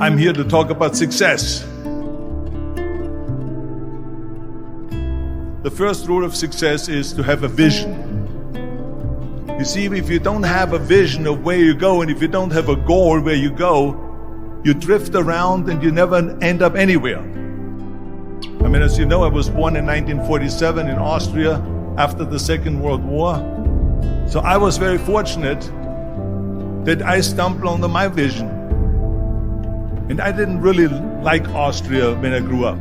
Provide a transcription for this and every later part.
I'm here to talk about success. The first rule of success is to have a vision. You see, if you don't have a vision of where you go, and if you don't have a goal where you go, you drift around and you never end up anywhere. I mean, as you know, I was born in 1947 in Austria after the Second World War. So I was very fortunate that I stumbled onto my vision. And I didn't really like Austria when I grew up.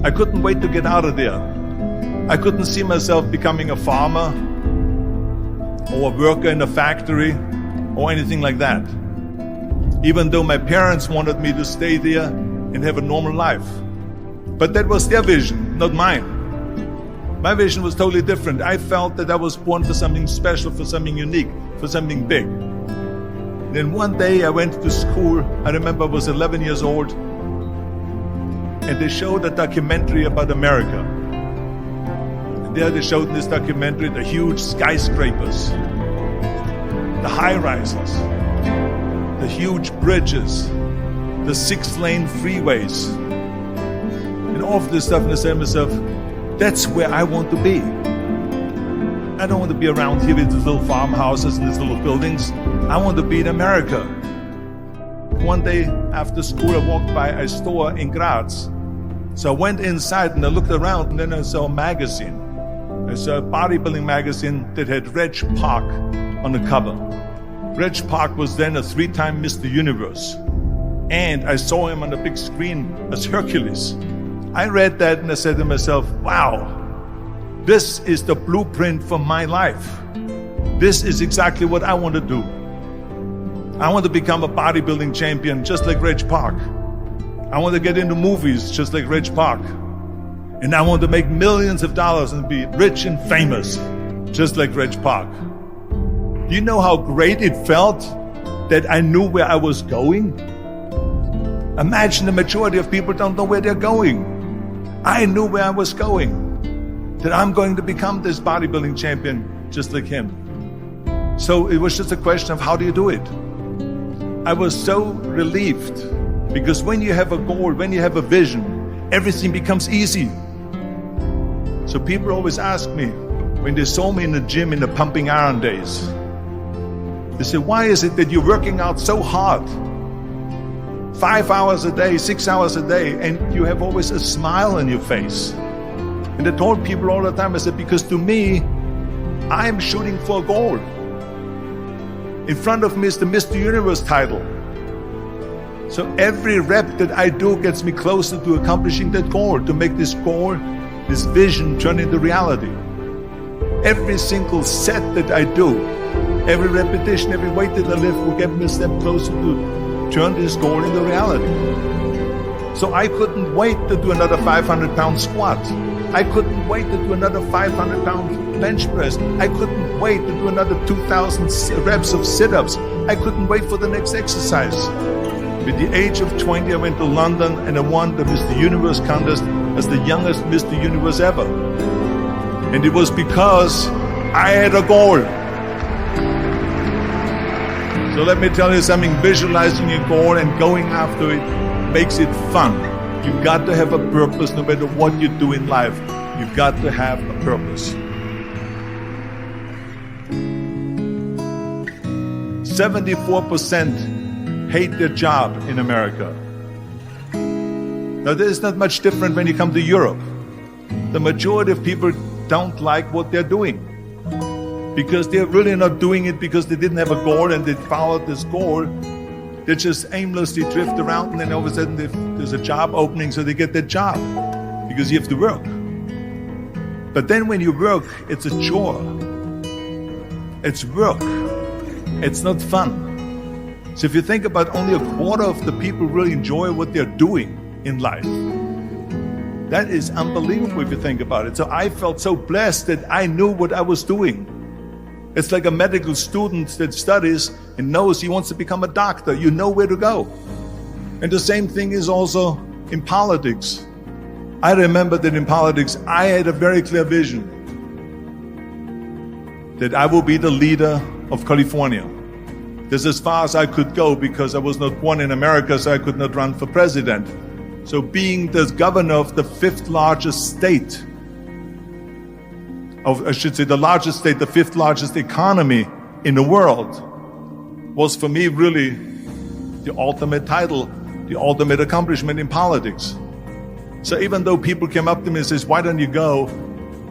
I couldn't wait to get out of there. I couldn't see myself becoming a farmer or a worker in a factory or anything like that. Even though my parents wanted me to stay there and have a normal life. But that was their vision, not mine. My vision was totally different. I felt that I was born for something special, for something unique, for something big. Then one day I went to school. I remember I was 11 years old, and they showed a documentary about America. And there they showed in this documentary the huge skyscrapers, the high-rises, the huge bridges, the 6-lane freeways, and all of this stuff. And I said to myself, that's where I want to be. I don't want to be around here with these little farmhouses and these little buildings. I want to be in America. One day after school, I walked by a store in Graz. So I went inside and I looked around, and then I saw a magazine. I saw a bodybuilding magazine that had Reg Park on the cover. Reg Park was then a 3-time Mr. Universe. And I saw him on the big screen as Hercules. I read that and I said to myself, wow, this is the blueprint for my life. This is exactly what I want to do. I want to become a bodybuilding champion just like Reg Park. I want to get into movies just like Reg Park. And I want to make millions of dollars and be rich and famous just like Reg Park. Do you know how great it felt that I knew where I was going? Imagine the majority of people don't know where they're going. I knew where I was going, that I'm going to become this bodybuilding champion just like him. So it was just a question of how do you do it? I was so relieved, because when you have a goal, when you have a vision, everything becomes easy. So people always ask me, when they saw me in the gym in the pumping iron days, they say, why is it that you're working out so hard? 5 hours a day, 6 hours a day, and you have always a smile on your face. And I told people all the time, I said, because to me, I'm shooting for a goal. In front of me is the Mr. Universe title. So every rep that I do gets me closer to accomplishing that goal, to make this goal, this vision turn into reality. Every single set that I do, every repetition, every weight that I lift will get me a step closer to turn this goal into reality. So I couldn't wait to do another 500-pound squat. I couldn't wait to do another 500-pound bench press. I couldn't wait to do another 2,000 reps of sit-ups. I couldn't wait for the next exercise. At the age of 20, I went to London and I won the Mr. Universe contest as the youngest Mr. Universe ever. And it was because I had a goal. So let me tell you something, visualizing a goal and going after it makes it fun. You've got to have a purpose no matter what you do in life. You've got to have a purpose. 74% hate their job in America. Now, this is not much different when you come to Europe. The majority of people don't like what they're doing, because they're really not doing it because they didn't have a goal and they followed this goal. They just aimlessly drift around, and then all of a sudden there's a job opening, so they get that job because you have to work. But then when you work, it's a chore. It's work. It's not fun. So if you think about, only a quarter of the people really enjoy what they're doing in life. That is unbelievable if you think about it. So I felt so blessed that I knew what I was doing. It's like a medical student that studies and knows he wants to become a doctor. You know where to go. And the same thing is also in politics. I remember that in politics, I had a very clear vision that I will be the leader of California. That's as far as I could go because I was not born in America, so I could not run for president. So being the governor of the fifth largest state, the largest state, the fifth largest economy in the world, was for me really the ultimate title, the ultimate accomplishment in politics. So even though people came up to me and says, why don't you go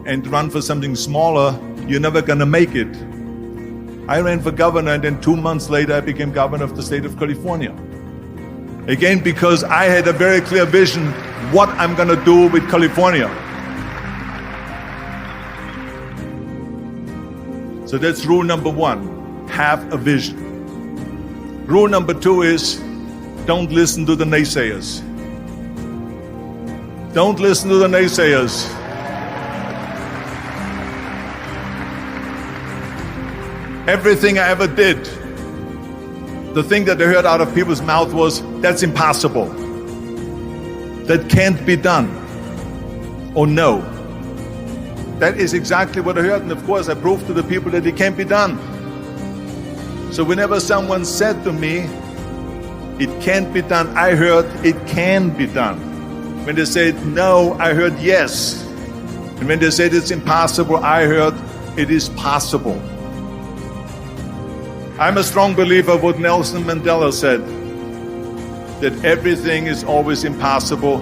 and run for something smaller, you're never gonna make it. I ran for governor, and then 2 months later I became governor of the state of California. Again, because I had a very clear vision what I'm gonna do with California. So that's rule number one, have a vision. Rule number two is, don't listen to the naysayers. Don't listen to the naysayers. Everything I ever did, the thing that I heard out of people's mouth was, that's impossible. That can't be done. Or no. That is exactly what I heard, and of course I proved to the people that it can't be done. So whenever someone said to me, it can't be done, I heard, it can be done. When they said no, I heard yes. And when they said it's impossible, I heard it is possible. I'm a strong believer of what Nelson Mandela said, that everything is always impossible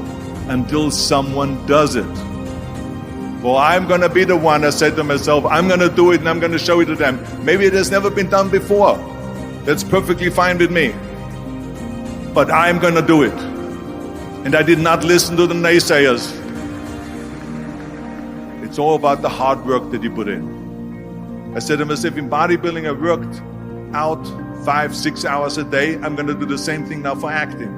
until someone does it. Well, I'm going to be the one, I said to myself, I'm going to do it and I'm going to show it to them. Maybe it has never been done before. That's perfectly fine with me. But I'm going to do it. And I did not listen to the naysayers. It's all about the hard work that you put in. I said to myself, in bodybuilding, I worked out 5-6 hours a day. I'm going to do the same thing now for acting.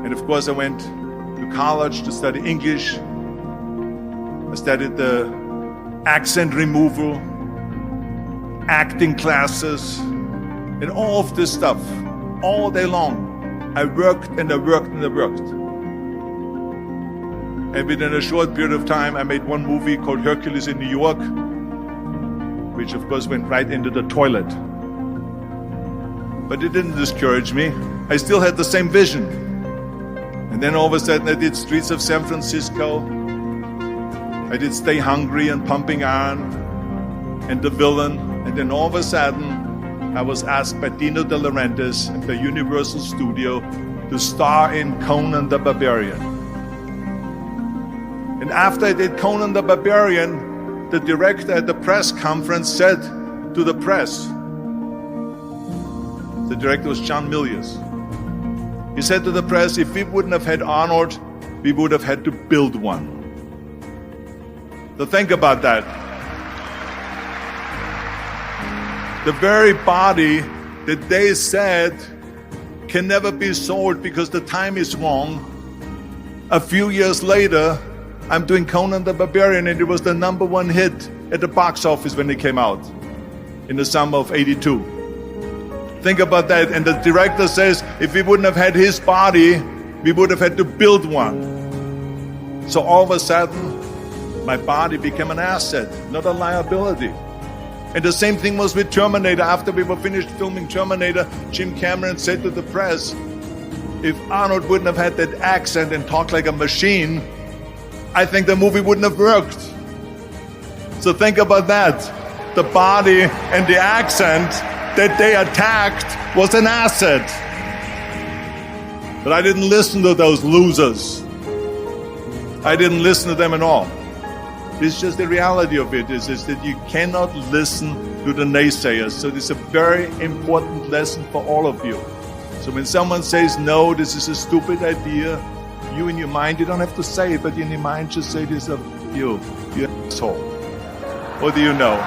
And of course, I went to college to study English. I studied the accent removal, acting classes, and all of this stuff all day long. I worked and I worked and I worked. And within a short period of time, I made one movie called Hercules in New York, which of course went right into the toilet. But it didn't discourage me. I still had the same vision. And then all of a sudden I did Streets of San Francisco. I did Stay Hungry and Pumping Iron and The Villain. And then all of a sudden I was asked by Dino De Laurentiis and by Universal Studio to star in Conan the Barbarian. And after I did Conan the Barbarian, the director at the press conference said to the press, the director was John Milius, he said to the press, if we wouldn't have had Arnold, we would have had to build one. So think about that. The very body that they said can never be sold because the time is wrong. A few years later, I'm doing Conan the Barbarian, and it was the #1 hit at the box office when it came out in the summer of '82. Think about that. And the director says, if we wouldn't have had his body, we would have had to build one. So all of a sudden, my body became an asset, not a liability. And the same thing was with Terminator. After we were finished filming Terminator, Jim Cameron said to the press, if Arnold wouldn't have had that accent and talked like a machine, I think the movie wouldn't have worked. So think about that. The body and the accent that they attacked was an asset. But I didn't listen to those losers. I didn't listen to them at all. It's just the reality of it is that you cannot listen to the naysayers. So this is a very important lesson for all of you. So when someone says, no, this is a stupid idea, you in your mind, you don't have to say it, but in your mind just say this of you asshole. What do you know?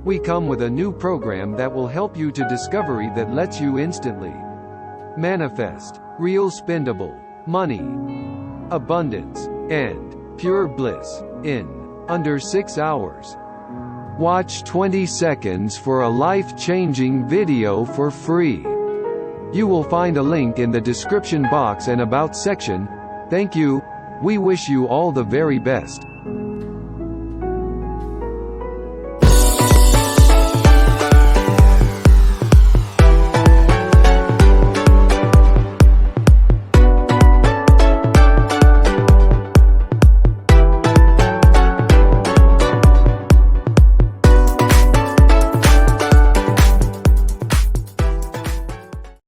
We come with a new program that will help you to discovery that lets you instantly manifest real spendable money, abundance, and pure bliss in under 6 hours. Watch 20 seconds for a life-changing video for free. You will find a link in the description box and about section. Thank you. We wish you all the very best.